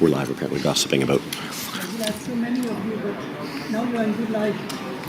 We're live, apparently, gossiping about. So many of you, but now you're in good life.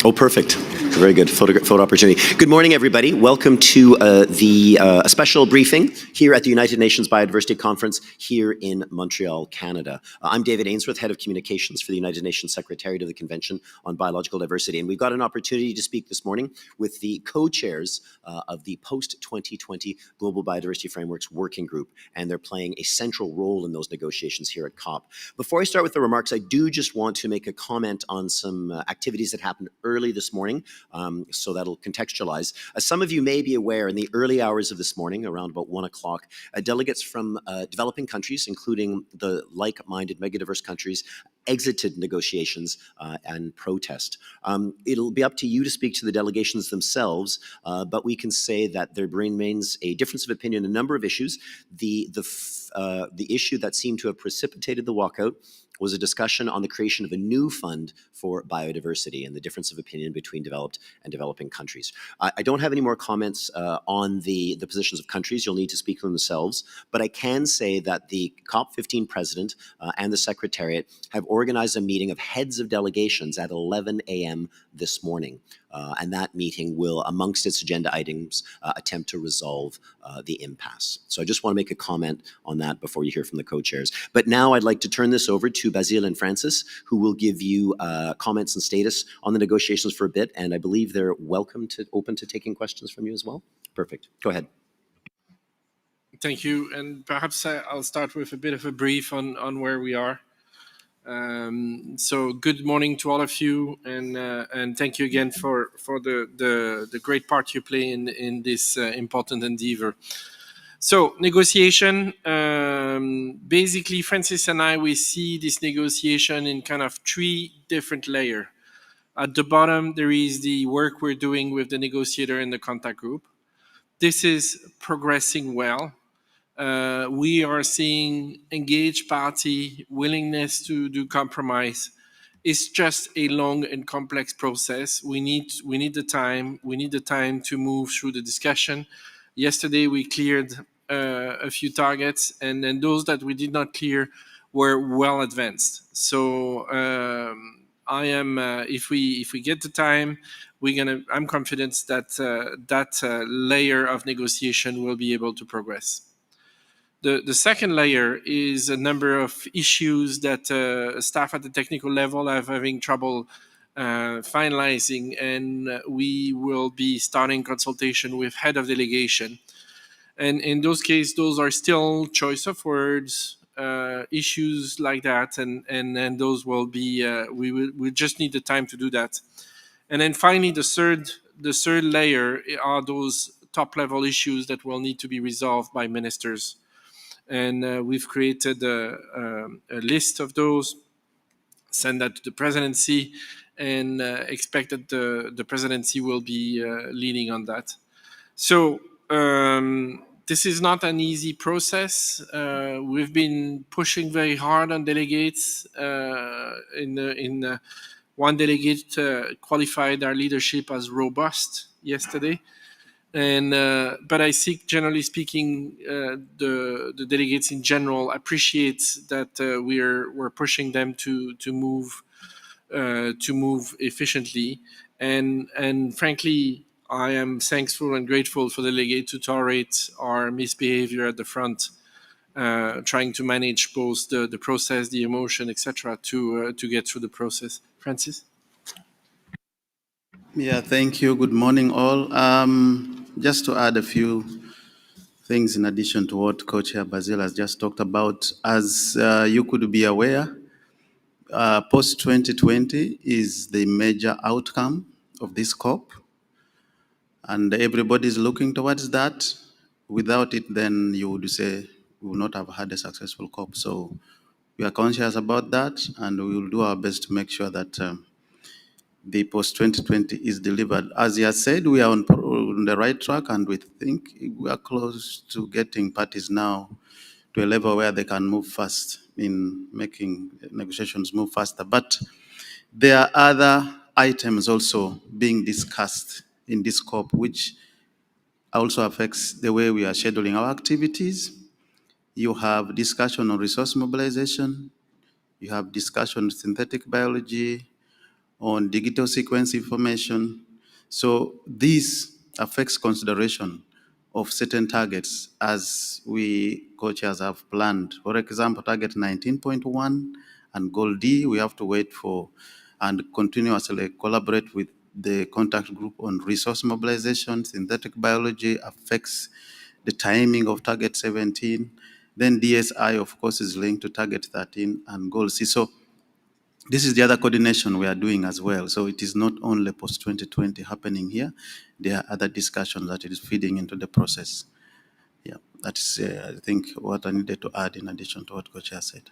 Oh, perfect. Very good photo opportunity. Good morning, everybody. Welcome to a special briefing here at the United Nations Biodiversity Conference here in Montreal, Canada. I'm David Ainsworth, Head of Communications for the United Nations Secretariat of the Convention on Biological Diversity. And we've got an opportunity to speak this morning with the co-chairs of the post-2020 Global Biodiversity Frameworks Working Group. And they're playing a central role in those negotiations here at COP. Before I start with the remarks, I do just want to make a comment on some activities that happened early this morning, so that'll contextualize. As some of you may be aware, in the early hours of this morning, around about 1 o'clock, delegates from developing countries, including the like-minded megadiverse countries, exited negotiations and protest. It'll be up to you to speak to the delegations themselves, but we can say that there remains a difference of opinion on a number of issues. The issue that seemed to have precipitated the walkout was a discussion on the creation of a new fund for biodiversity and the difference of opinion between developed and developing countries. I don't have any more comments on the positions of countries. You'll need to speak for themselves. But I can say that the COP15 president and the Secretariat have organized a meeting of heads of delegations at 11 a.m. this morning. And that meeting will, amongst its agenda items, attempt to resolve the impasse. So I just want to make a comment on that before you hear from the co-chairs. But now I'd like to turn this over to Basile and Francis, who will give you comments and status on the negotiations for a bit. And I believe they're open to taking questions from you as well. Perfect. Go ahead. Thank you. And perhaps I'll start with a bit of a brief on where we are. So good morning to all of you, and thank you again for the great part you play in this important endeavor. So negotiation, basically Francis and I, we see this negotiation in kind of three different layers. At the bottom, there is the work we're doing with the negotiator and the contact group. This is progressing well. We are seeing engaged party willingness to do compromise. It's just a long and complex process. We need the time. We need the time to move through the discussion. Yesterday we cleared a few targets, and then those that we did not clear were well advanced. So I am, if we get the time, I'm confident that that layer of negotiation will be able to progress. The second layer is a number of issues that staff at the technical level are having trouble finalizing, and we will be starting consultation with head of delegation. And in those cases, those are still choice of words, issues like that, and those will be, we just need the time to do that. And then finally, the third layer are those top level issues that will need to be resolved by ministers. And we've created a list of those, send that to the presidency, and expect that the presidency will be leading on that. So this is not an easy process. We've been pushing very hard on delegates. One delegate qualified our leadership as robust yesterday. And but I think, generally speaking, the delegates in general appreciate that we're pushing them to move efficiently, and frankly, I am thankful and grateful for the delegate to tolerate our misbehavior at the front, trying to manage both the process, the emotion, etc., to get through the process. Francis. Yeah, thank you. Good morning, all. Just to add a few things in addition to what Co-Chair Basile has just talked about, as you could be aware, post-2020 is the major outcome of this COP, and everybody is looking towards that. Without it, then you would say we would not have had a successful COP. So we are conscious about that, and we will do our best to make sure that the post-2020 is delivered. As he has said, we are on the right track, and we think we are close to getting parties now to a level where they can move fast in making negotiations move faster. But there are other items also being discussed in this COP, which also affects the way we are scheduling our activities. You have discussion on resource mobilization. You have discussion on synthetic biology, on digital sequence information. So this affects consideration of certain targets as we co-chairs have planned. For example, target 19.1 and goal D, we have to wait for and continuously collaborate with the contact group on resource mobilization. Synthetic biology affects the timing of target 17. Then DSI, of course, is linked to target 13 and goal C. So this is the other coordination we are doing as well. So it is not only post-2020 happening here. There are other discussions that it is feeding into the process. Yeah, that's, I think, what I needed to add in addition to what Coach has said.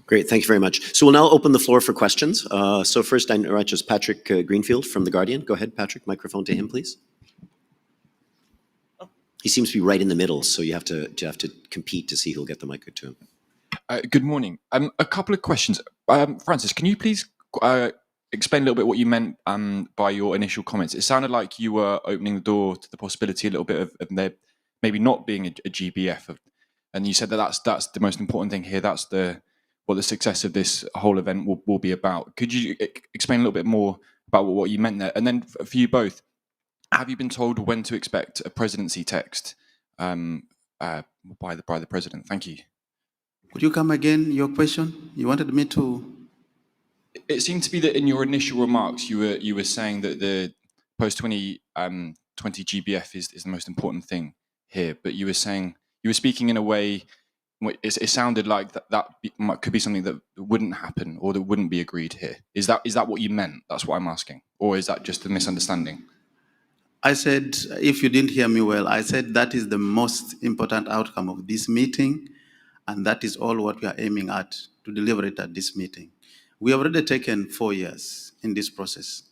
Great, thank you very much. So we'll now open the floor for questions. So first, I invite just Patrick Greenfield from The Guardian. Go ahead, Patrick, microphone to him, please. He seems to be right in the middle, so you have to compete to see who'll get the mic to him. Good morning. A couple of questions. Francis, can you please explain a little bit what you meant by your initial comments? It sounded like you were opening the door to the possibility a little bit of there maybe not being a GBF, and you said that that's the most important thing here. That's what the success of this whole event will be about. Could you explain a little bit more about what you meant there? And then for you both, have you been told when to expect a presidency text by the president? Thank you. Could you come again, your question? You wanted me to... It seemed to be that in your initial remarks, you were saying that the post-2020 GBF is the most important thing here, but you were speaking in a way, it sounded like that could be something that wouldn't happen or that wouldn't be agreed here. Is that what you meant? That's what I'm asking. Or is that just a misunderstanding? I said, if you didn't hear me well, I said that is the most important outcome of this meeting, and that is all what we are aiming at, to deliver it at this meeting. We have already taken 4 years in this process,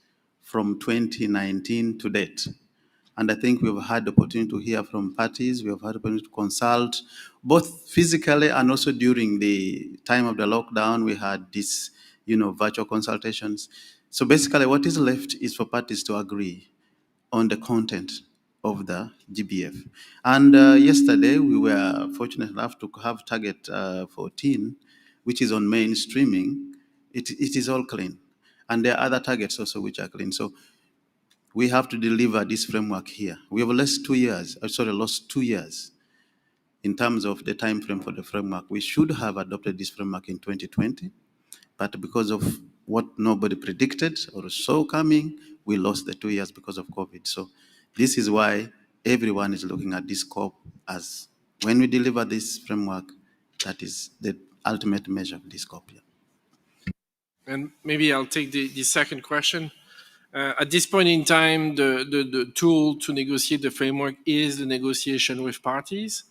from 2019 to date. And I think we've had the opportunity to hear from parties, we have had the opportunity to consult, both physically and also during the time of the lockdown, we had these, virtual consultations. So basically what is left is for parties to agree on the content of the GBF. And yesterday, we were fortunate enough to have target 14, which is on mainstreaming. It is all clean. And there are other targets also which are clean. So we have to deliver this framework here. We have lost 2 years in terms of the time frame for the framework. We should have adopted this framework in 2020, but because of what nobody predicted or saw coming, we lost the 2 years because of COVID. So this is why everyone is looking at this COP as, when we deliver this framework, that is the ultimate measure of this COP. Yeah. And maybe I'll take the second question. At this point in time, the tool to negotiate the framework is the negotiation with parties.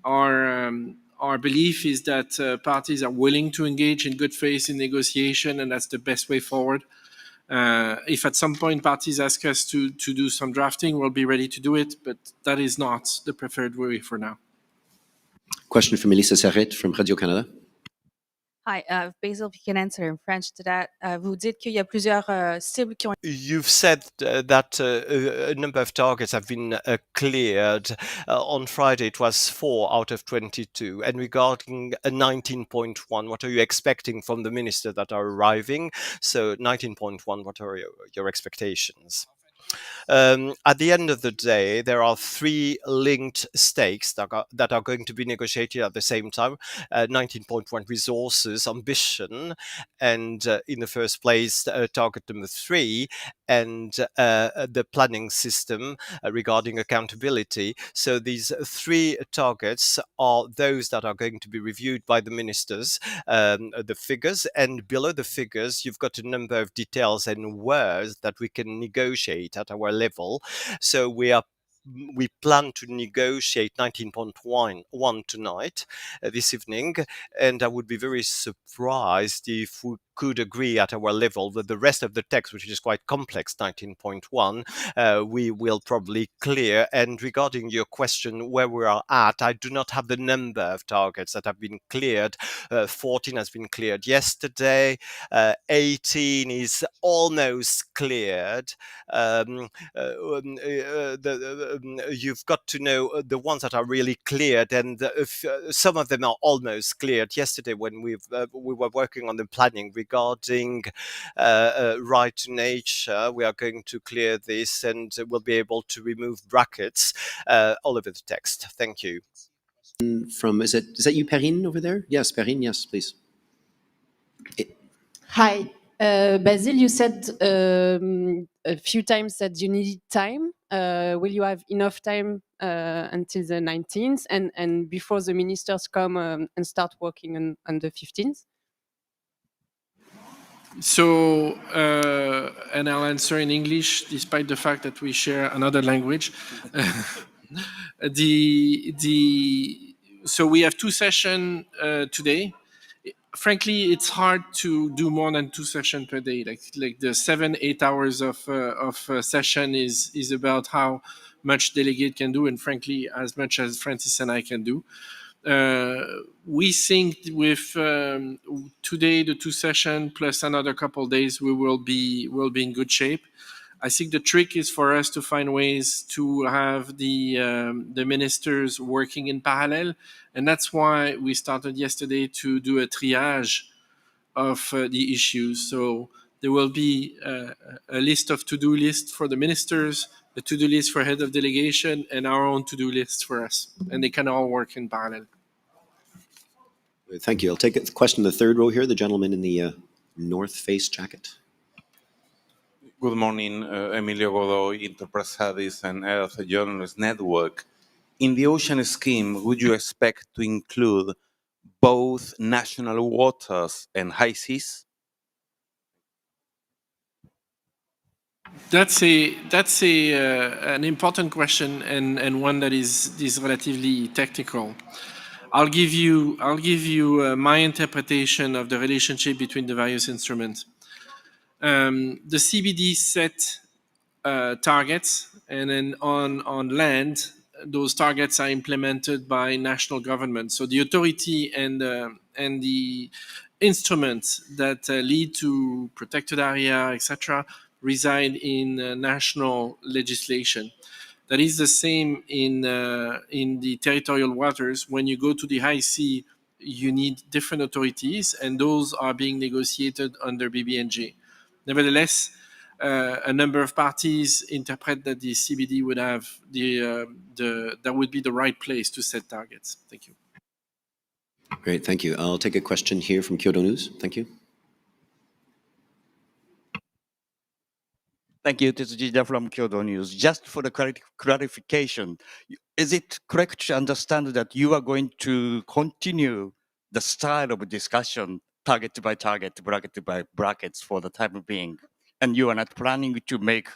Our belief is that parties are willing to engage in good faith in negotiation, and that's the best way forward. If at some point parties ask us to do some drafting, we'll be ready to do it, but that is not the preferred way for now. Question from Melissa Serret from Radio-Canada. Hi, Basil, if you can answer in French to that. Vous dites qu'il y a plusieurs cibles qui ont... You've said that a number of targets have been cleared. On Friday, it was 4 out of 22. And regarding 19.1, what are you expecting from the ministers that are arriving? So 19.1, what are your expectations? At the end of the day, there are 3 linked stakes that are going to be negotiated at the same time. 19.1 resources, ambition, and in the first place, target number 3, and the planning system regarding accountability. So these 3 targets are those that are going to be reviewed by the ministers, the figures, and below the figures, you've got a number of details and words that we can negotiate at our level. So we plan to negotiate 19.1 tonight, this evening, and I would be very surprised if we could agree at our level with the rest of the text, which is quite complex, 19.1, we will probably clear. And regarding your question where we are at, I do not have the number of targets that have been cleared. 14 has been cleared yesterday. 18 is almost cleared. You've got to know the ones that are really cleared, and some of them are almost cleared. Yesterday, when we were working on the planning regarding right to nature, we are going to clear this, and we'll be able to remove brackets all over the text. Thank you. From, is that you, Perrine, over there? Yes, Perrine, yes, please. Hi. Basil, you said a few times that you need time. Will you have enough time until the 19th and before the ministers come and start working on the 15th? So, and I'll answer in English, despite the fact that we share another language. So we have 2 sessions today. Frankly, it's hard to do more than 2 sessions per day. Like the 7-8 hours of session is about how much delegate can do, and frankly, as much as Francis and I can do. We think with today the 2 sessions plus another couple days, we'll be in good shape. I think the trick is for us to find ways to have the ministers working in parallel, and that's why we started yesterday to do a triage of the issues. So there will be a list of to-do lists for the ministers, a to-do list for head of delegation, and our own to-do list for us, and they can all work in parallel. Thank you. I'll take a question in the 3rd row here, the gentleman in the North Face jacket. Good morning, Emilio Godoy, Enterprise Hadis and Earth Journalist Network. In the ocean scheme, would you expect to include both national waters and high seas? That's an important question, and one that is relatively technical. I'll give you my interpretation of the relationship between the various instruments. The CBD set targets, and then on land, those targets are implemented by national government. So the authority and the instruments that lead to protected area, etc., reside in national legislation. That is the same in the territorial waters. When you go to the high sea, you need different authorities, and those are being negotiated under BBNJ. Nevertheless, a number of parties interpret that the CBD would have that would be the right place to set targets. Thank you. Great, thank you. I'll take a question here from Kyoto News. Thank you. Thank you. This is Gida from Kyoto News. Just for the clarification, is it correct to understand that you are going to continue the style of discussion, target by target, bracket by brackets for the time being, and you are not planning to make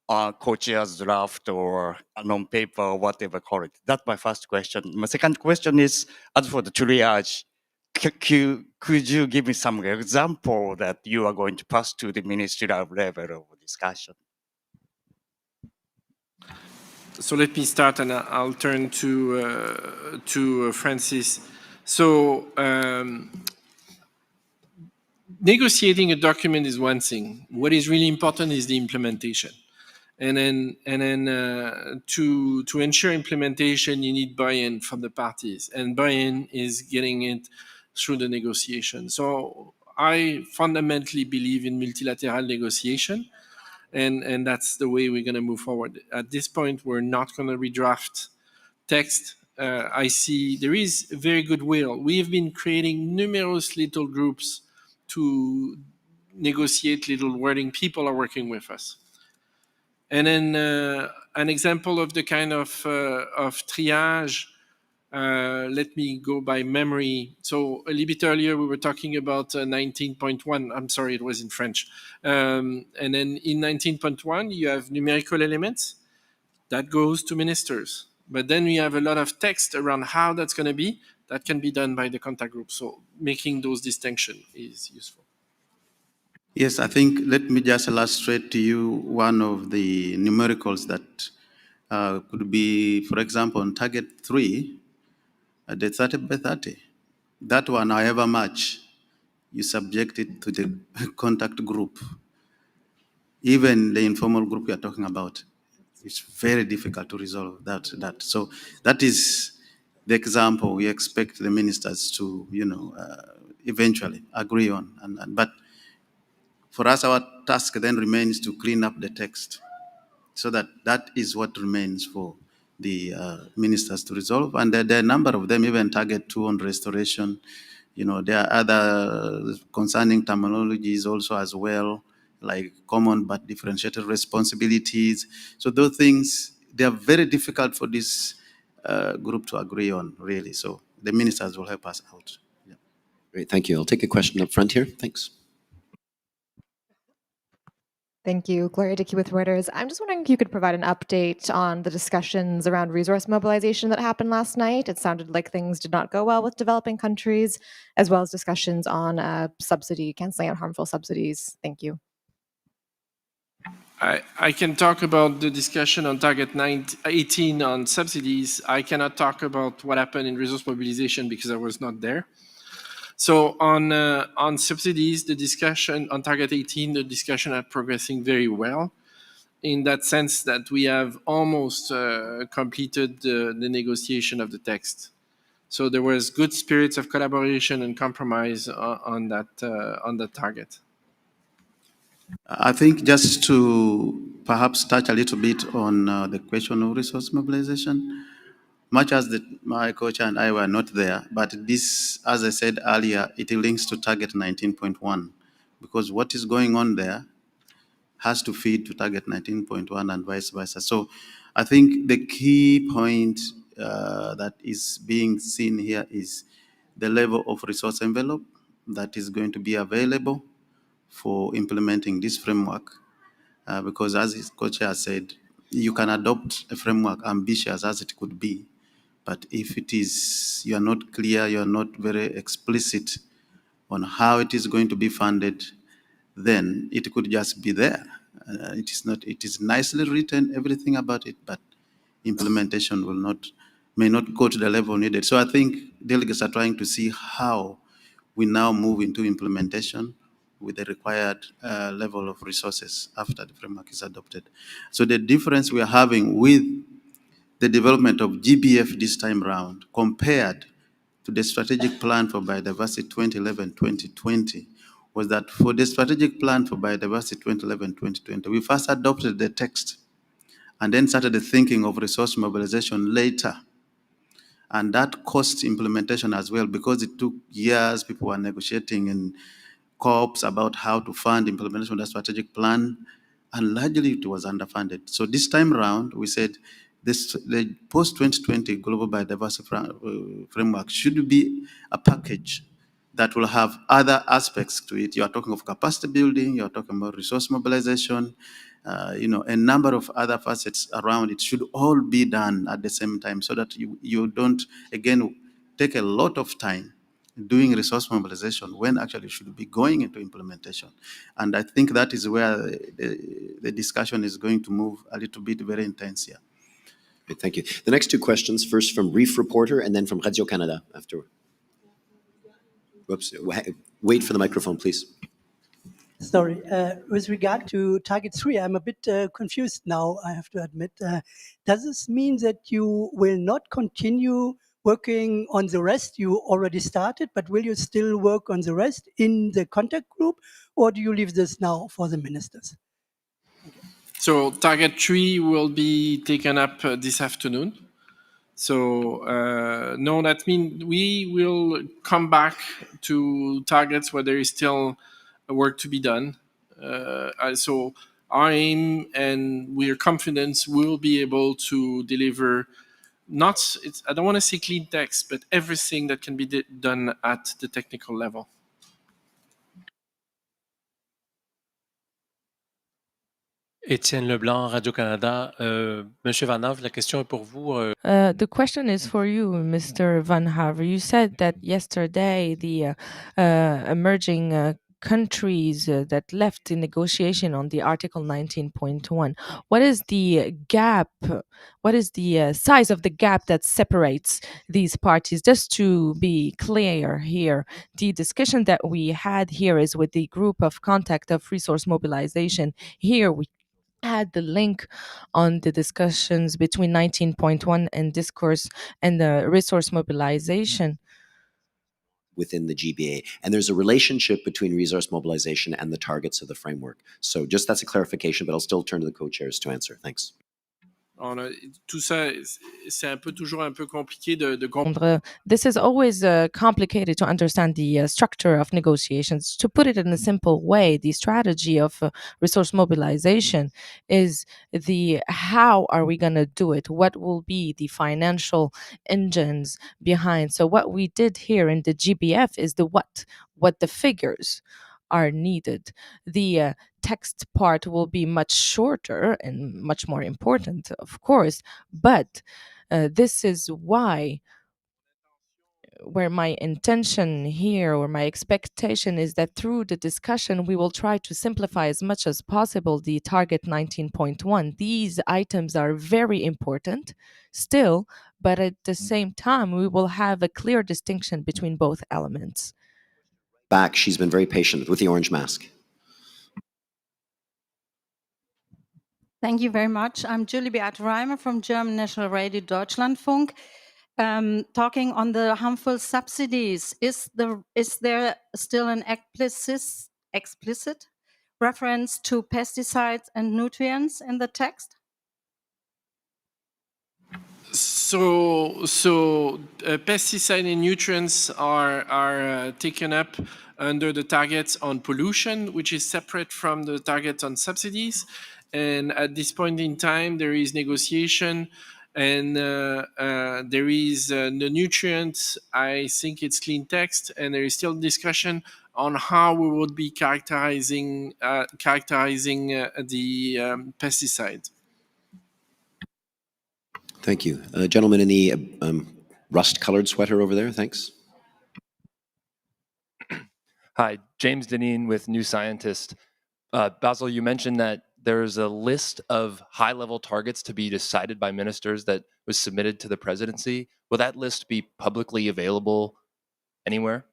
a co-chair's draft or a non-paper or whatever call it? That's my first question. My second question is, as for the triage, could you give me some example that you are going to pass to the ministerial level of discussion? So let me start, and I'll turn to Francis. So negotiating a document is one thing. What is really important is the implementation. And then to ensure implementation, you need buy-in from the parties, and buy-in is getting it through the negotiation. So I fundamentally believe in multilateral negotiation, and that's the way we're going to move forward. At this point, we're not going to redraft text. I see there is very good will. We have been creating numerous little groups to negotiate little wording. People are working with us. And then an example of the kind of triage, let me go by memory. So a little bit earlier, we were talking about 19.1. I'm sorry, it was in French. And then in 19.1, you have numerical elements. That goes to ministers. But then we have a lot of text around how that's going to be. That can be done by the contact group. So making those distinctions is useful. Yes, I think, let me just illustrate to you one of the numericals that could be, for example, on target 3, the 30 by 30. That one, however much you subject it to the contact group, even the informal group we are talking about, it's very difficult to resolve that. So that is the example we expect the ministers to, eventually agree on. But for us, our task then remains to clean up the text, so that is what remains for the ministers to resolve. And there are a number of them, even target 2 on restoration. There are other concerning terminologies also as well, like common but differentiated responsibilities. So those things, they are very difficult for this group to agree on, really. So the ministers will help us out. Yeah. Great, thank you. I'll take a question up front here. Thanks. Thank you. Gloria Dickey with Reuters. I'm just wondering if you could provide an update on the discussions around resource mobilization that happened last night. It sounded like things did not go well with developing countries, as well as discussions on canceling out harmful subsidies. Thank you. I can talk about the discussion on target 18 on subsidies. I cannot talk about what happened in resource mobilization because I was not there. So on subsidies, the discussion on target 18, the discussion are progressing very well, in that sense that we have almost completed the negotiation of the text. So there was good spirits of collaboration and compromise on that target. I think just to perhaps touch a little bit on the question of resource mobilization, much as my coach and I were not there, but this, as I said earlier, it links to target 19.1, because what is going on there has to feed to target 19.1 and vice versa. So I think the key point that is being seen here is the level of resource envelope that is going to be available for implementing this framework. Because as his co-chair said, you can adopt a framework ambitious as it could be, but if it is, you are not clear, you are not very explicit on how it is going to be funded, then it could just be there. It is not. It is nicely written, everything about it, but implementation may not go to the level needed. So I think delegates are trying to see how we now move into implementation with the required level of resources after the framework is adopted. So the difference we are having with the development of GBF this time round compared to the strategic plan for biodiversity 2011-2020 was that for the strategic plan for biodiversity 2011-2020, we first adopted the text and then started the thinking of resource mobilization later. And that cost implementation as well, because it took years, people were negotiating in COPs about how to fund implementation of the strategic plan, and largely it was underfunded. So this time around, we said the post-2020 Global Biodiversity Framework should be a package that will have other aspects to it. You are talking of capacity building, you are talking about resource mobilization, a number of other facets around it should all be done at the same time, so that you don't, again, take a lot of time doing resource mobilization when actually you should be going into implementation. And I think that is where the discussion is going to move a little bit very intense here. Okay, thank you. The next two questions, first from Reef Reporter and then from Radio Canada afterward. Whoops, wait for the microphone, please. Sorry, with regard to target 3, I'm a bit confused now, I have to admit. Does this mean that you will not continue working on the rest you already started, but will you still work on the rest in the contact group, or do you leave this now for the ministers? So target 3 will be taken up this afternoon. So no, that means we will come back to targets where there is still work to be done. So our aim, and we are confident we'll be able to deliver I don't want to say clean text, but everything that can be done at the technical level. Étienne Leblanc, Radio-Canada. Monsieur Van Hove, la question est pour vous. The question is for you, Mr. Van Haver. You said that yesterday the emerging countries that left in negotiation on the Article 19.1. What is the gap? What is the size of the gap that separates these parties? Just to be clear here, the discussion that we had here is with the group of contact of resource mobilization. Here we had the link on the discussions between 19.1 and discourse and the resource mobilization. Within the GBA. And there's a relationship between resource mobilization and the targets of the framework. So just that's a clarification, but I'll still turn to the co-chairs to answer. Thanks. Tout ça, c'est un peu toujours un peu compliqué de comprendre. This is always complicated to understand the structure of negotiations. To put it in a simple way, the strategy of resource mobilization is the how are we going to do it? What will be the financial engines behind? So what we did here in the GBF is the what the figures are needed. The text part will be much shorter and much more important, of course, but this is why where my intention here or my expectation is that through the discussion we will try to simplify as much as possible the target 19.1. These items are very important still, but at the same time we will have a clear distinction between both elements. Back, she's been very patient with the orange mask. Thank you very much. I'm Julie Beate Reimer from German National Radio Deutschlandfunk. Talking on the harmful subsidies, is there still an explicit reference to pesticides and nutrients in the text? So pesticide and nutrients are taken up under the targets on pollution, which is separate from the target on subsidies. And at this point in time, there is negotiation, and there is the nutrients. I think it's clean text, and there is still discussion on how we would be characterizing the pesticide. Thank you. Gentleman in the rust-colored sweater over there, thanks. Hi, James Deneen with New Scientist. Basil, you mentioned that there's a list of high-level targets to be decided by ministers that was submitted to the presidency. Will that list be publicly available anywhere?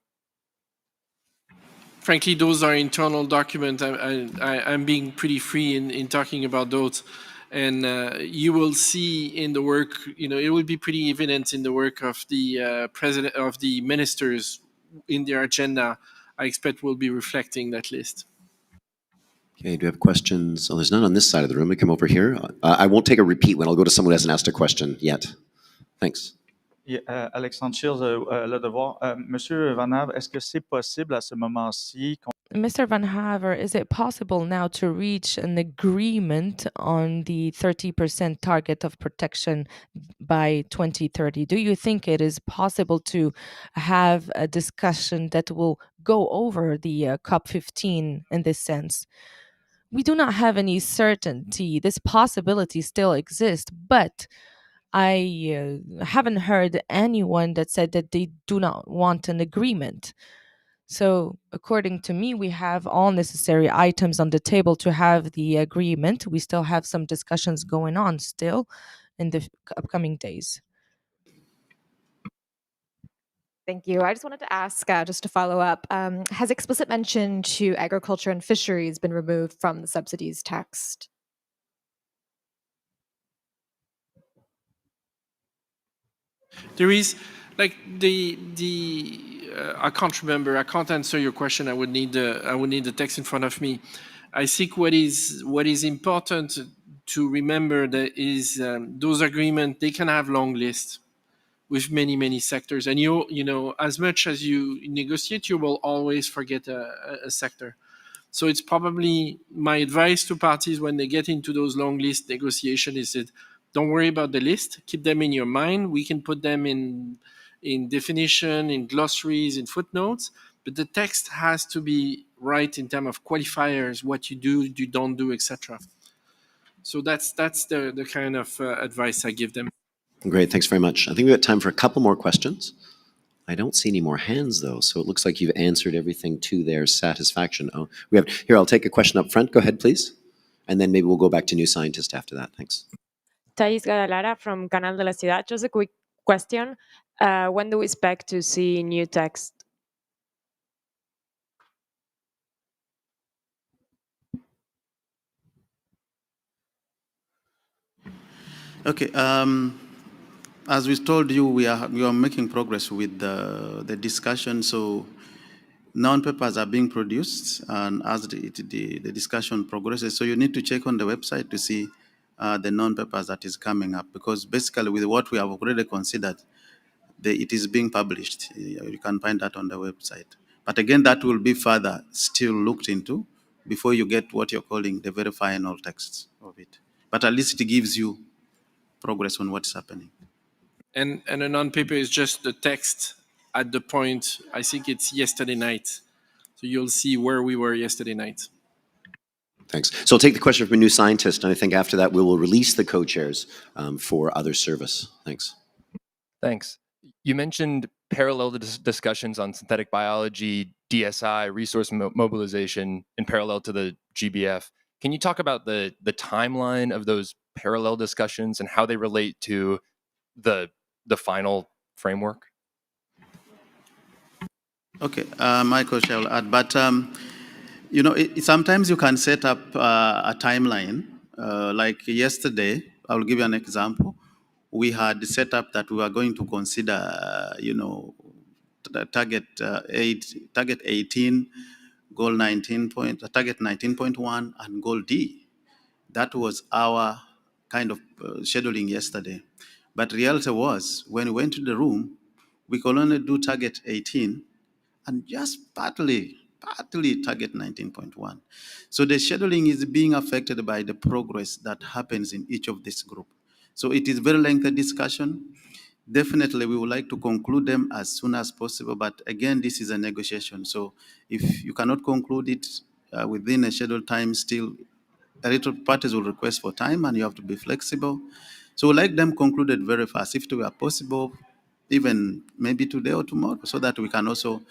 Frankly, those are internal documents. I'm being pretty free in talking about those. And you will see in the work, it will be pretty evident in the work of the president, of the ministers in their agenda. I expect will be reflecting that list. Okay, do we have questions? Oh, there's none on this side of the room. We come over here. I won't take a repeat one. I'll go to someone who hasn't asked a question yet. Thanks. Yeah, Alexandre Schills, Le Devoir. Monsieur Van Haver, est-ce que c'est possible à ce moment-ci? Mr. Van Haver, is it possible now to reach an agreement on the 30% target of protection by 2030? Do you think it is possible to have a discussion that will go over the COP15 in this sense? We do not have any certainty. This possibility still exists, but I haven't heard anyone that said that they do not want an agreement. So according to me, we have all necessary items on the table to have the agreement. We still have some discussions going on still in the upcoming days. Thank you. I just wanted to ask, just to follow up, has explicit mention to agriculture and fisheries been removed from the subsidies text? There is, like I can't remember. I can't answer your question. I would need the text in front of me. I think what is important to remember that is those agreements, they can have long lists with many sectors, and as much as you negotiate, you will always forget a sector. So it's probably my advice to parties when they get into those long list negotiations is that don't worry about the list. Keep them in your mind. We can put them in definition, in glossaries, in footnotes, but the text has to be right in terms of qualifiers, what you do, you don't do, etc. So that's the kind of advice I give them. Great, thanks very much. I think we've got time for a couple more questions. I don't see any more hands though, so it looks like you've answered everything to their satisfaction. Oh, we have here. I'll take a question up front. Go ahead, please, and then maybe we'll go back to New Scientist after that. Thanks. Thais Gadalara from Canal de la Ciudad. Just a quick question. When do we expect to see new text? Okay. As we told you, we are making progress with the discussion. So non-papers are being produced, and as the discussion progresses, so you need to check on the website to see the non-papers that is coming up, because basically with what we have already considered, it is being published. You can find that on the website. But again, that will be further still looked into before you get what you're calling the very final text of it. But at least it gives you progress on what's happening. And a non-paper is just the text at the point, I think it's yesterday night. So you'll see where we were yesterday night. Thanks. So I'll take the question from a New Scientist, and I think after that we will release the co-chairs for other service. Thanks. Thanks. You mentioned parallel discussions on synthetic biology, DSI, resource mobilization in parallel to the GBF. Can you talk about the timeline of those parallel discussions and how they relate to the final framework? Okay, Michael shall add, but you know, sometimes you can set up a timeline. Like yesterday, I will give you an example. We had set up that we were going to consider, you know, the target 18, goal 19 point, target 19.1, and goal D. That was our kind of scheduling yesterday. But reality was, when we went to the room, we could only do target 18 and just partly target 19.1. So the scheduling is being affected by the progress that happens in each of this group. So it is very lengthy discussion. Definitely, we would like to conclude them as soon as possible. But again, this is a negotiation. So if you cannot conclude it within a scheduled time, still, a little parties will request for time, and you have to be flexible. So we like them concluded very fast, if it were possible, even maybe today or tomorrow, so that we can also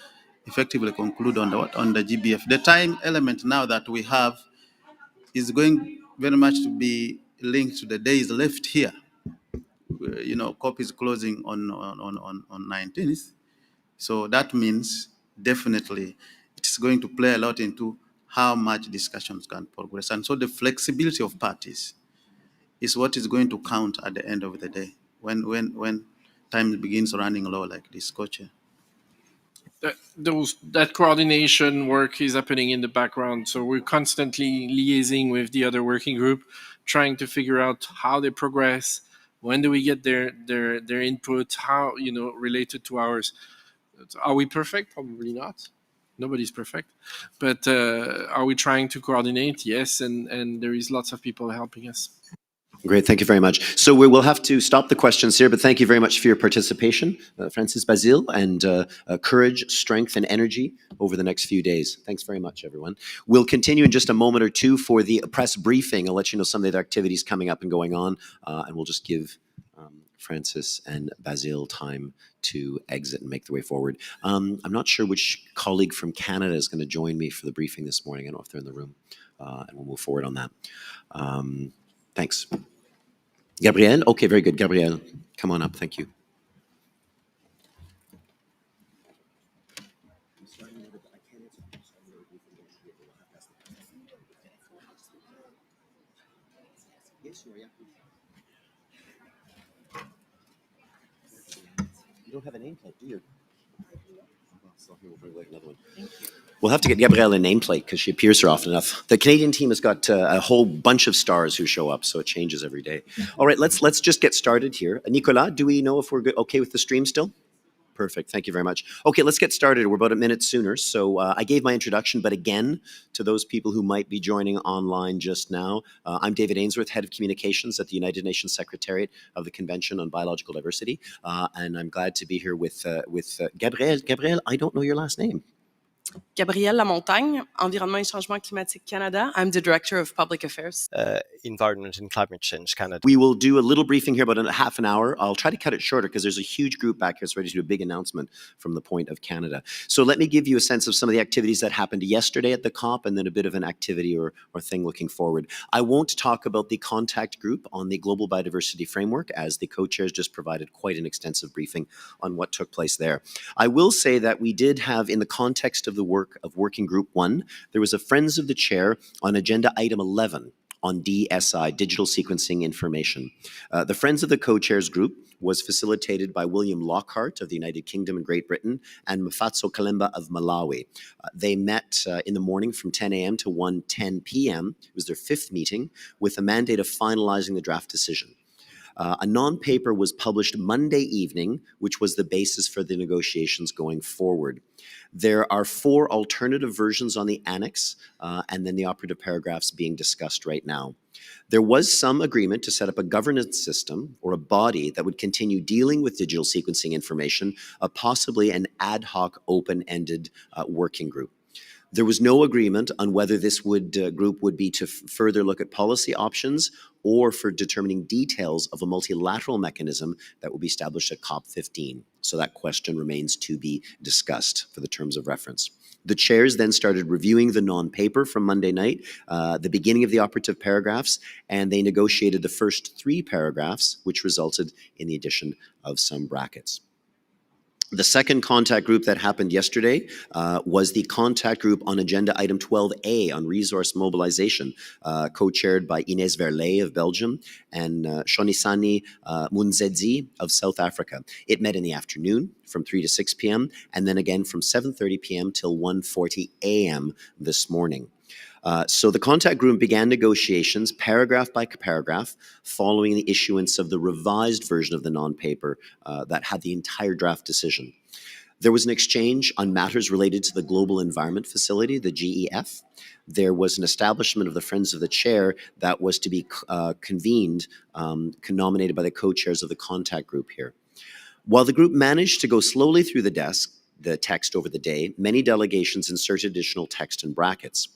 effectively conclude on the GBF. The time element now that we have is going very much to be linked to the days left here. You know, COP is closing on 19th. So that means definitely it's going to play a lot into how much discussions can progress. And so the flexibility of parties is what is going to count at the end of the day when time begins running low like this, Coach. That coordination work is happening in the background. So we're constantly liaising with the other working group, trying to figure out how they progress, when do we get their input, how, you know, related to ours. Are we perfect? Probably not. Nobody's perfect. But are we trying to coordinate? Yes, and there is lots of people helping us. Great, thank you very much. So we will have to stop the questions here, but thank you very much for your participation, Francis, Basile, and courage, strength, and energy over the next few days. Thanks very much, everyone. We'll continue in just a moment or two for the press briefing. I'll let you know some of the activities coming up and going on, and we'll just give Francis and Basile time to exit and make their way forward. I'm not sure which colleague from Canada is going to join me for the briefing this morning. I don't know if they're in the room, and we'll move forward on that. Thanks. Gabrielle? Okay, very good. Gabrielle, come on up. Thank you. You don't have a nameplate, do you? We'll have to get Gabrielle a nameplate because she appears here often enough. The Canadian team has got a whole bunch of stars who show up, so it changes every day. All right, let's just get started here. Nicolas, do we know if we're okay with the stream still? Perfect. Thank you very much. Okay, let's get started. We're about a minute sooner. So I gave my introduction, but again, to those people who might be joining online just now, I'm David Ainsworth, Head of Communications at the United Nations Secretariat of the Convention on Biological Diversity. And I'm glad to be here with Gabrielle. Gabrielle, I don't know your last name. Gabrielle Lamontagne, Environnement et Changement Climatique Canada. I'm the Director of Public Affairs. Environment and Climate Change Canada. We will do a little briefing here, about a half an hour. I'll try to cut it shorter because there's a huge group back here that's ready to do a big announcement from the point of Canada. So let me give you a sense of some of the activities that happened yesterday at the COP, and then a bit of an activity or thing looking forward. I won't talk about the contact group on the Global Biodiversity Framework, as the co-chairs just provided quite an extensive briefing on what took place there. I will say that we did have, in the context of the work of Working Group 1, there was a Friends of the Chair on Agenda Item 11, on DSI, Digital Sequencing Information. The Friends of the Co-Chairs group was facilitated by William Lockhart of the United Kingdom and Great Britain and Mfatso Kalemba of Malawi. They met in the morning from 10 a.m. to 1:10 p.m. It was their 5th meeting with a mandate of finalizing the draft decision. A non-paper was published Monday evening, which was the basis for the negotiations going forward. There are 4 alternative versions on the annex, and then the operative paragraphs being discussed right now. There was some agreement to set up a governance system or a body that would continue dealing with digital sequencing information, possibly an ad hoc open-ended working group. There was no agreement on whether this group would be to further look at policy options or for determining details of a multilateral mechanism that will be established at COP15. So that question remains to be discussed for the terms of reference. The chairs then started reviewing the non-paper from Monday night, the beginning of the operative paragraphs, and they negotiated the first 3 paragraphs, which resulted in the addition of some brackets. The second contact group that happened yesterday was the contact group on agenda item 12A on resource mobilization, co-chaired by Ines Verlet of Belgium and Shonisani Munzedzi of South Africa. It met in the afternoon from 3 to 6 p.m. and then again from 7:30 p.m. till 1:40 a.m. this morning. So the contact group began negotiations paragraph by paragraph following the issuance of the revised version of the non-paper that had the entire draft decision. There was an exchange on matters related to the Global Environment Facility, the GEF. There was an establishment of the Friends of the Chair that was to be convened, nominated by the co-chairs of the contact group here. While the group managed to go slowly through the text over the day, many delegations inserted additional text and brackets.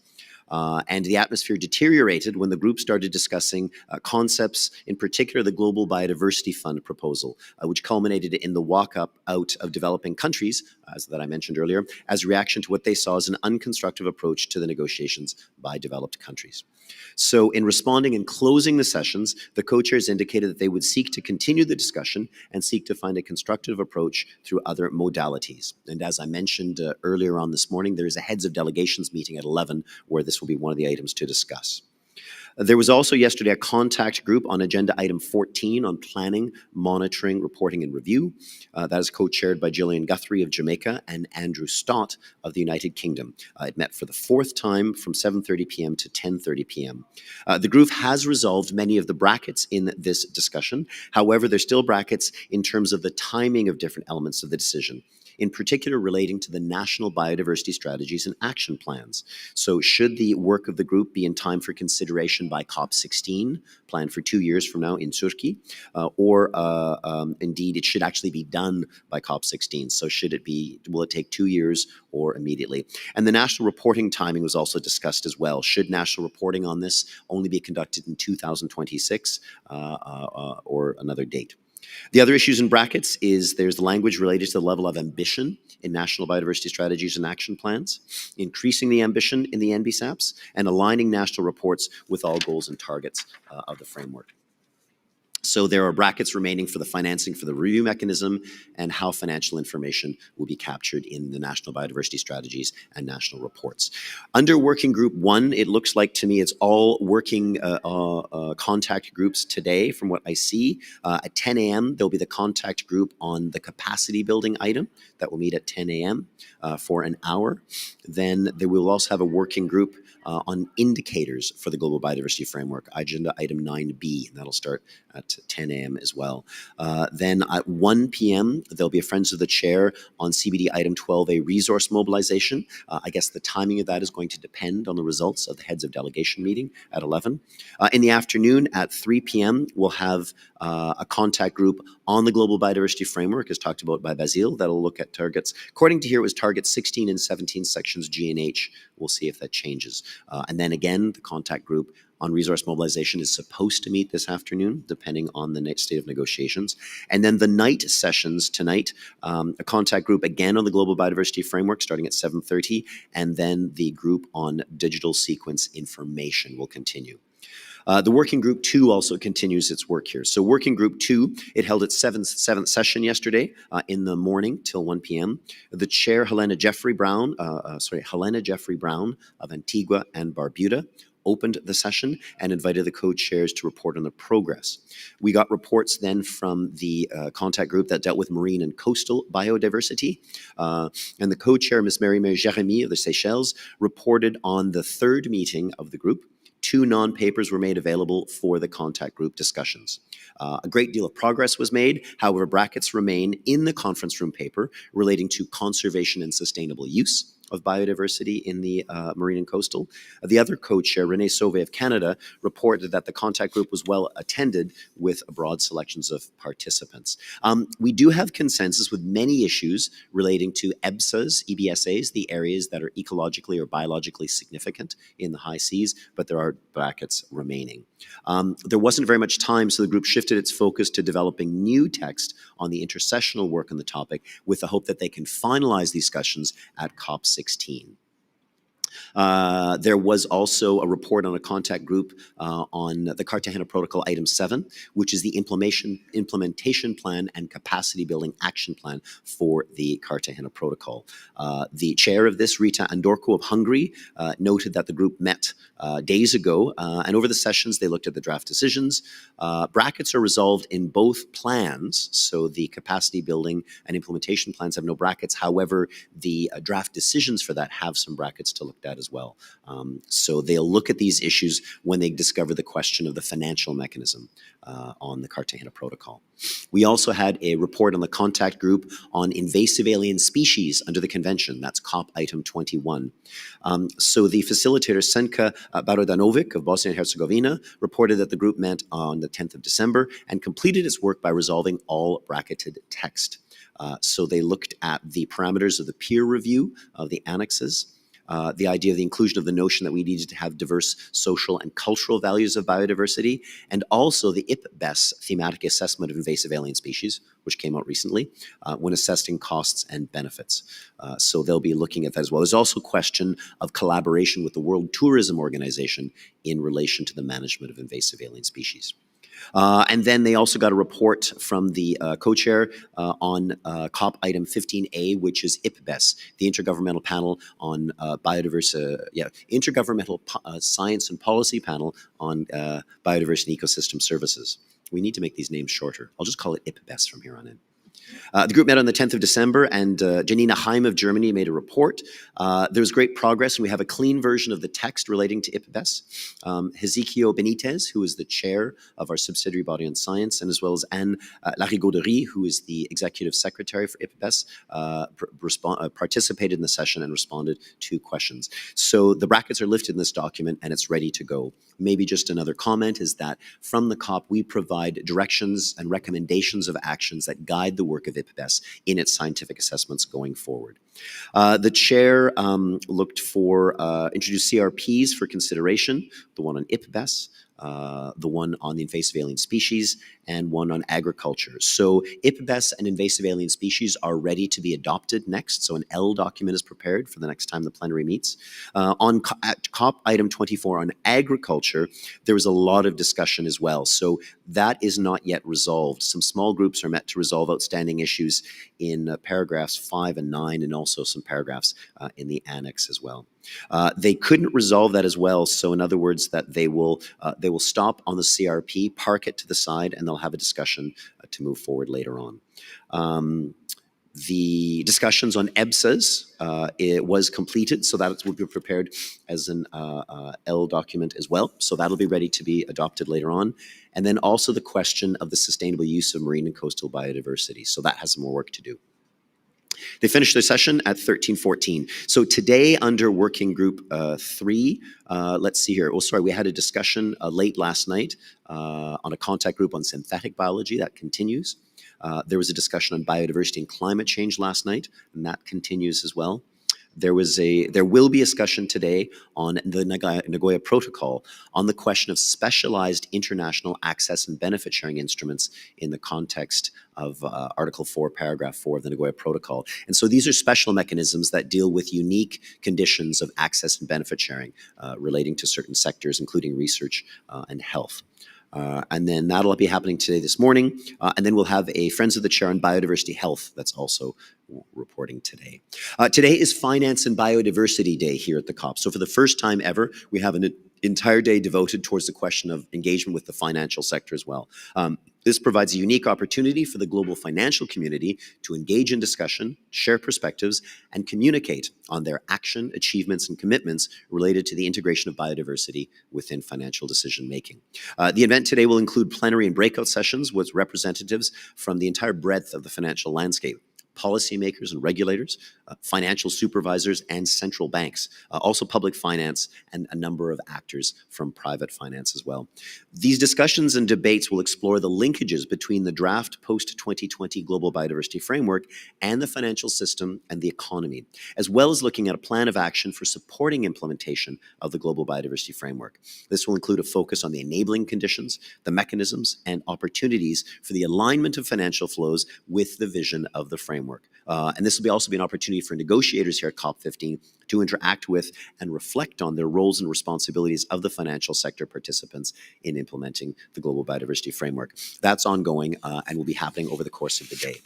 And the atmosphere deteriorated when the group started discussing concepts, in particular the Global Biodiversity Fund proposal, which culminated in the walk-out of developing countries, as that I mentioned earlier, as a reaction to what they saw as an unconstructive approach to the negotiations by developed countries. So in responding and closing the sessions, the co-chairs indicated that they would seek to continue the discussion and seek to find a constructive approach through other modalities. And as I mentioned earlier on this morning, there is a heads of delegations meeting at 11 where this will be one of the items to discuss. There was also yesterday a contact group on agenda item 14 on planning, monitoring, reporting, and review. That is co-chaired by Gillian Guthrie of Jamaica and Andrew Stott of the United Kingdom. It met for the 4th time from 7:30 p.m. to 10:30 p.m. The group has resolved many of the brackets in this discussion. However, there's still brackets in terms of the timing of different elements of the decision, in particular relating to the national biodiversity strategies and action plans. So should the work of the group be in time for consideration by COP16, planned for 2 years from now in Turkey, or indeed it should actually be done by COP16. So will it take 2 years or immediately? And the national reporting timing was also discussed as well. Should national reporting on this only be conducted in 2026 or another date? The other issues in brackets is there's the language related to the level of ambition in national biodiversity strategies and action plans, increasing the ambition in the NBSAPs, and aligning national reports with all goals and targets of the framework. So there are brackets remaining for the financing for the review mechanism and how financial information will be captured in the national biodiversity strategies and national reports. Under Working Group 1, it looks like to me it's all working contact groups today from what I see. At 10 a.m., there'll be the contact group on the capacity building item that will meet at 10 a.m. For an hour. Then we will also have a working group on indicators for the Global Biodiversity Framework, agenda item 9B, and that'll start at at 10 a.m. as well. Then at 1 p.m., there'll be a Friends of the Chair on CBD item 12A resource mobilization. I guess the timing of that is going to depend on the results of the heads of delegation meeting at 11. In the afternoon at 3 p.m., we'll have a contact group on the Global Biodiversity Framework, as talked about by Basile, that'll look at targets. According to here, it was targets 16 and 17 sections G and H. We'll see if that changes. And then again, the contact group on resource mobilization is supposed to meet this afternoon, depending on the next state of negotiations. And then the night sessions tonight, a contact group again on the Global Biodiversity Framework starting at 7:30, and then the group on digital sequence information will continue. The Working Group 2 also continues its work here. So Working Group 2, it held its seventh session yesterday in the morning till 1 p.m. The chair, Helena Jeffrey Brown of Antigua and Barbuda, opened the session and invited the co-chairs to report on the progress. We got reports then from the contact group that dealt with marine and coastal biodiversity. And the co-chair, Ms. Mary-Mary Jérémy of the Seychelles, reported on the third meeting of the group. 2 non-papers were made available for the contact group discussions. A great deal of progress was made. However, brackets remain in the conference room paper relating to conservation and sustainable use of biodiversity in the marine and coastal. The other co-chair, Renee Sauvé of Canada, reported that the contact group was well attended with broad selections of participants. We do have consensus with many issues relating to EBSAs, EBSAs, the areas that are ecologically or biologically significant in the high seas, but there are brackets remaining. There wasn't very much time, so the group shifted its focus to developing new text on the intersessional work on the topic with the hope that they can finalize these discussions at COP16. There was also a report on a contact group on the Cartagena Protocol Item 7, which is the implementation plan and capacity building action plan for the Cartagena Protocol. The chair of this, Rita Andorko of Hungary, noted that the group met days ago, and over the sessions they looked at the draft decisions. Brackets are resolved in both plans, so the capacity building and implementation plans have no brackets. However, the draft decisions for that have some brackets to look at as well. So they'll look at these issues when they discover the question of the financial mechanism on the Cartagena Protocol. We also had a report on the contact group on invasive alien species under the convention. That's COP item 21. So the facilitator, Senka Barodanovic of Bosnia and Herzegovina, reported that the group met on the 10th of December and completed its work by resolving all bracketed text. So they looked at the parameters of the peer review of the annexes, the idea of the inclusion of the notion that we needed to have diverse social and cultural values of biodiversity, and also the IPBES thematic assessment of invasive alien species, which came out recently, when assessing costs and benefits. So they'll be looking at that as well. There's also a question of collaboration with the World Tourism Organization in relation to the management of invasive alien species. And then they also got a report from the co-chair on COP item 15A, which is IPBES, the Intergovernmental Panel on Intergovernmental Science and Policy Panel on Biodiversity and Ecosystem Services. We need to make these names shorter. I'll just call it IPBES from here on in. The group met on the 10th of December, and Janina Heim of Germany made a report. There was great progress, and we have a clean version of the text relating to IPBES. Hezekiel Benitez, who is the chair of our subsidiary body on science, and as well as Anne Larigauderie, who is the executive secretary for IPBES, participated in the session and responded to questions. So the brackets are lifted in this document, and it's ready to go. Maybe just another comment is that from the COP, we provide directions and recommendations of actions that guide the work of IPBES in its scientific assessments going forward. The chair looked for, introduced CRPs for consideration, the one on IPBES, the one on the invasive alien species, and one on agriculture. So IPBES and invasive alien species are ready to be adopted next. So an L document is prepared for the next time the plenary meets. At COP item 24 on agriculture, there was a lot of discussion as well. So that is not yet resolved. Some small groups are met to resolve outstanding issues in paragraphs 5 and 9, and also some paragraphs in the annex as well. They couldn't resolve that as well. So in other words, that they will stop on the CRP, park it to the side, and they'll have a discussion to move forward later on. The discussions on EBSAs, it was completed, so that will be prepared as an L document as well. So that'll be ready to be adopted later on. And then also the question of the sustainable use of marine and coastal biodiversity. So that has some more work to do. They finished their session at 13:14. So today under working group 3, let's see here. Oh, sorry, we had a discussion late last night on a contact group on synthetic biology. That continues. There was a discussion on biodiversity and climate change last night, and that continues as well. There will be a discussion today on the Nagoya Protocol on the question of specialized international access and benefit sharing instruments in the context of Article 4, Paragraph 4 of the Nagoya Protocol. And so these are special mechanisms that deal with unique conditions of access and benefit sharing relating to certain sectors, including research and health. And then that'll be happening today, this morning. And then we'll have a Friends of the Chair on Biodiversity Health that's also reporting today. Today is Finance and Biodiversity Day here at the COP. So for the first time ever, we have an entire day devoted towards the question of engagement with the financial sector as well. This provides a unique opportunity for the global financial community to engage in discussion, share perspectives, and communicate on their action, achievements, and commitments related to the integration of biodiversity within financial decision-making. The event today will include plenary and breakout sessions with representatives from the entire breadth of the financial landscape, policymakers and regulators, financial supervisors, and central banks, also public finance, and a number of actors from private finance as well. These discussions and debates will explore the linkages between the draft post-2020 Global Biodiversity Framework and the financial system and the economy, as well as looking at a plan of action for supporting implementation of the Global Biodiversity Framework. This will include a focus on the enabling conditions, the mechanisms, and opportunities for the alignment of financial flows with the vision of the framework. And this will also be an opportunity for negotiators here at COP15 to interact with and reflect on their roles and responsibilities of the financial sector participants in implementing the Global Biodiversity Framework. That's ongoing and will be happening over the course of the day.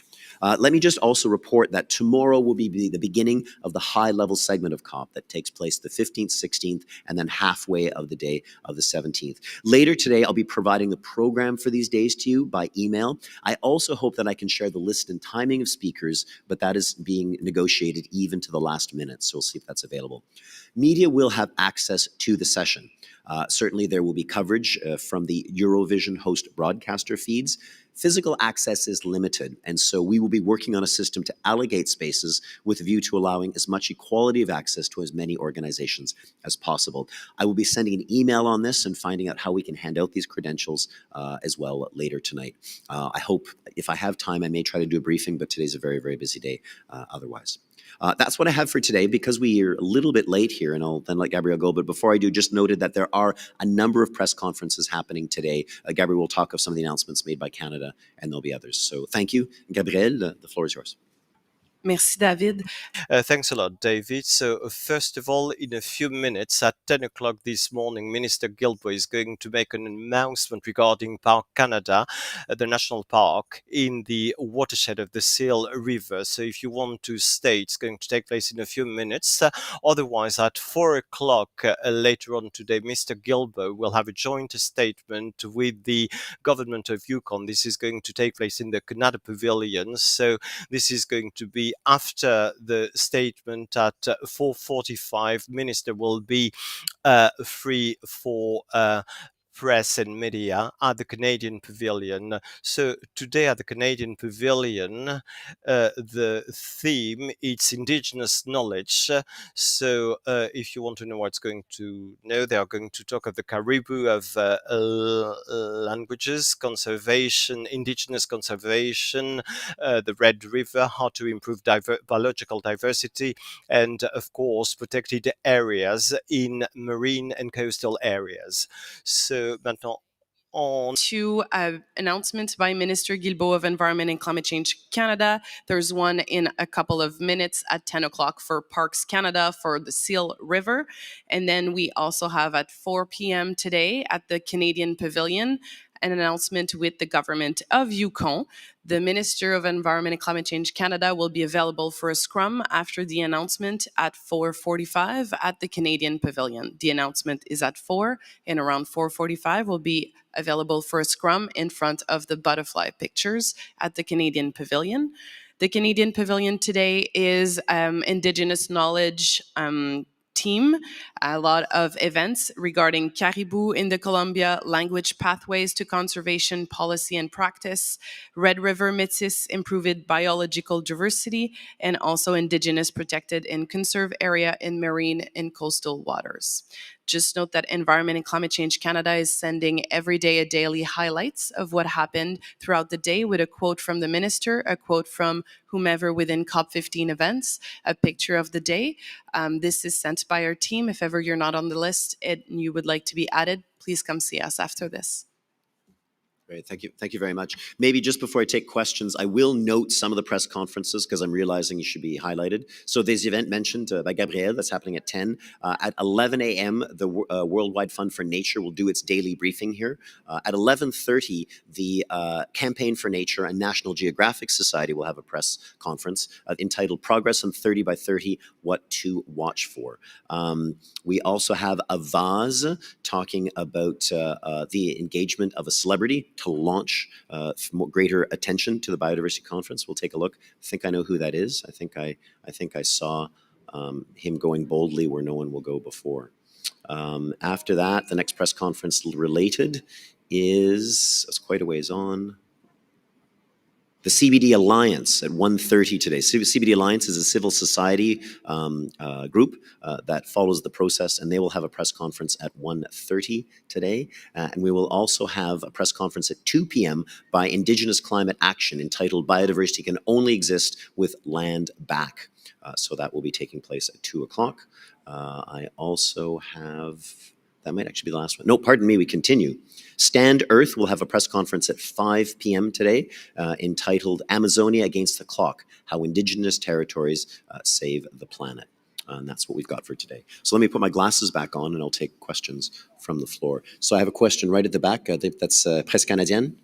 Let me just also report that tomorrow will be the beginning of the high-level segment of COP that takes place the 15th, 16th, and then halfway of the day of the 17th. Later today, I'll be providing the program for these days to you by email. I also hope that I can share the list and timing of speakers, but that is being negotiated even to the last minute, so we'll see if that's available. Media will have access to the session. Certainly there will be coverage from the Eurovision host broadcaster feeds. Physical access is limited, and so we will be working on a system to allocate spaces with a view to allowing as much equality of access to as many organizations as possible. I will be sending an email on this and finding out how we can hand out these credentials as well later tonight. I hope, if I have time, I may try to do a briefing, but today's a very, very busy day otherwise. That's what I have for today. Because we are a little bit late here, and I'll then let Gabrielle go, but before I do, just noted that there are a number of press conferences happening today. Gabrielle will talk of some of the announcements made by Canada, and there'll be others. So thank you. Gabrielle, the floor is yours. Merci, David. Thanks a lot, David. So first of all, in a few minutes at 10 o'clock this morning, Minister Guilbeault is going to make an announcement regarding Park Canada, the national park in the watershed of the Seal River. So if you want to stay, it's going to take place in a few minutes. Otherwise, at 4 o'clock later on today, Mr. Guilbeault will have a joint statement with the government of Yukon. This is going to take place in the Canada Pavilion. So this is going to be after the statement at 4:45. Minister will be free for press and media at the Canadian Pavilion. So today at the Canadian Pavilion, the theme is Indigenous knowledge. So if you want to know what's going to know, they are going to talk of the Caribou, of languages, conservation, Indigenous conservation, the Red River, how to improve biological diversity, and of course protected areas in marine and coastal areas. So maintenant, Two announcements by Minister Guilbeault of Environment and Climate Change Canada. There's one in a couple of minutes at 10 o'clock for Parks Canada for the Seal River. And then we also have at 4 p.m. today at the Canadian Pavilion an announcement with the government of Yukon. The Minister of Environment and Climate Change Canada will be available for a scrum after the announcement at 4:45 at the Canadian Pavilion. The announcement is at 4, and around 4:45 will be available for a scrum in front of the butterfly pictures at the Canadian Pavilion. The Canadian Pavilion today is Indigenous knowledge team, a lot of events regarding caribou in the Columbia, language pathways to conservation policy and practice, Red River Métis improved biological diversity, and also Indigenous protected and conserved area in marine and coastal waters. Just note that Environment and Climate Change Canada is sending every day a daily highlights of what happened throughout the day with a quote from the minister, a quote from whomever within COP15 events, a picture of the day. This is sent by our team. If ever you're not on the list and you would like to be added, please come see us after this. Great, thank you. Thank you very much. Maybe just before I take questions, I will note some of the press conferences because I'm realizing you should be highlighted. So there's the event mentioned by Gabrielle that's happening at 10. At 11 a.m., the Worldwide Fund for Nature will do its daily briefing here. At 11:30, the Campaign for Nature and National Geographic Society will have a press conference entitled Progress on 30 by 30, What to Watch For. We also have a vase talking about the engagement of a celebrity to launch greater attention to the biodiversity conference. We'll take a look. I think I know who that is. I think I saw him going boldly where no one will go before. After that, the next press conference related is quite a ways on. The CBD Alliance at 1:30 today. CBD Alliance is a civil society group that follows the process, and they will have a press conference at 1:30 today. And we will also have a press conference at 2 p.m. by Indigenous Climate Action entitled Biodiversity Can Only Exist with Land Back. So that will be taking place at 2 o'clock. I also have... That might actually be the last one. No, pardon me, we continue. Stand Earth will have a press conference at 5 p.m. today entitled Amazonia Against the Clock, How Indigenous Territories Save the Planet. And that's what we've got for today. So let me put my glasses back on and I'll take questions from the floor. So I have a question right at the back. That's Presse Canadienne.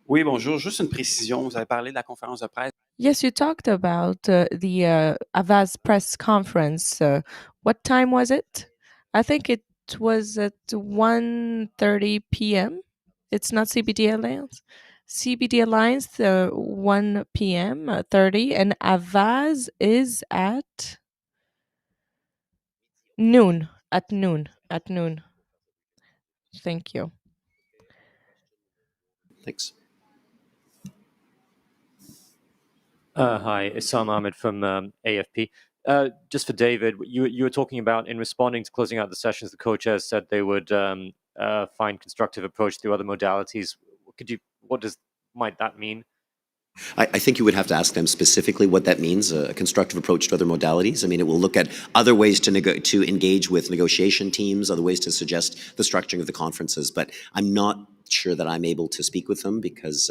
Oui, bonjour. Juste une précision. Vous avez parlé de la conférence de presse. Yes, you talked about the Avaz press conference. What time was it? I think it was at 1:30 p.m. It's not CBD Alliance. CBD Alliance, 1 p.m. 30, and Avaz is at noon. At noon. At noon. Thank you. Thanks. Hi, Issam Ahmed from AFP. Just for David, you were talking about in responding to closing out the sessions, the co-chairs said they would find constructive approach through other modalities. Might that mean? I think you would have to ask them specifically what that means, a constructive approach to other modalities. I mean, it will look at other ways to engage with negotiation teams, other ways to suggest the structuring of the conferences, but I'm not sure that I'm able to speak with them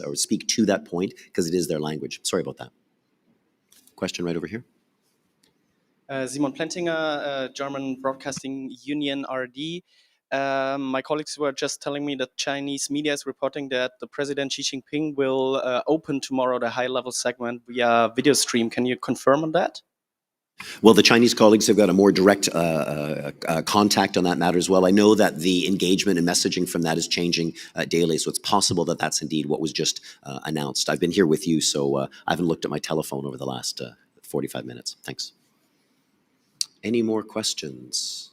or speak to that point because it is their language. Sorry about that. Question right over here. Simon Plentinger, German Broadcasting Union, RD. My colleagues were just telling me that Chinese media is reporting that the President Xi Jinping will open tomorrow the high-level segment via video stream. Can you confirm on that? Well, the Chinese colleagues have got a more direct contact on that matter as well. I know that the engagement and messaging from that is changing daily, so it's possible that that's indeed what was just announced. I've been here with you, so I haven't looked at my telephone over the last 45 minutes. Thanks. Any more questions?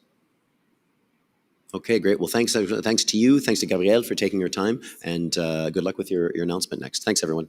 Okay, great. Well, thanks to you. Thanks to Gabrielle for taking your time, and good luck with your announcement next. Thanks, everyone.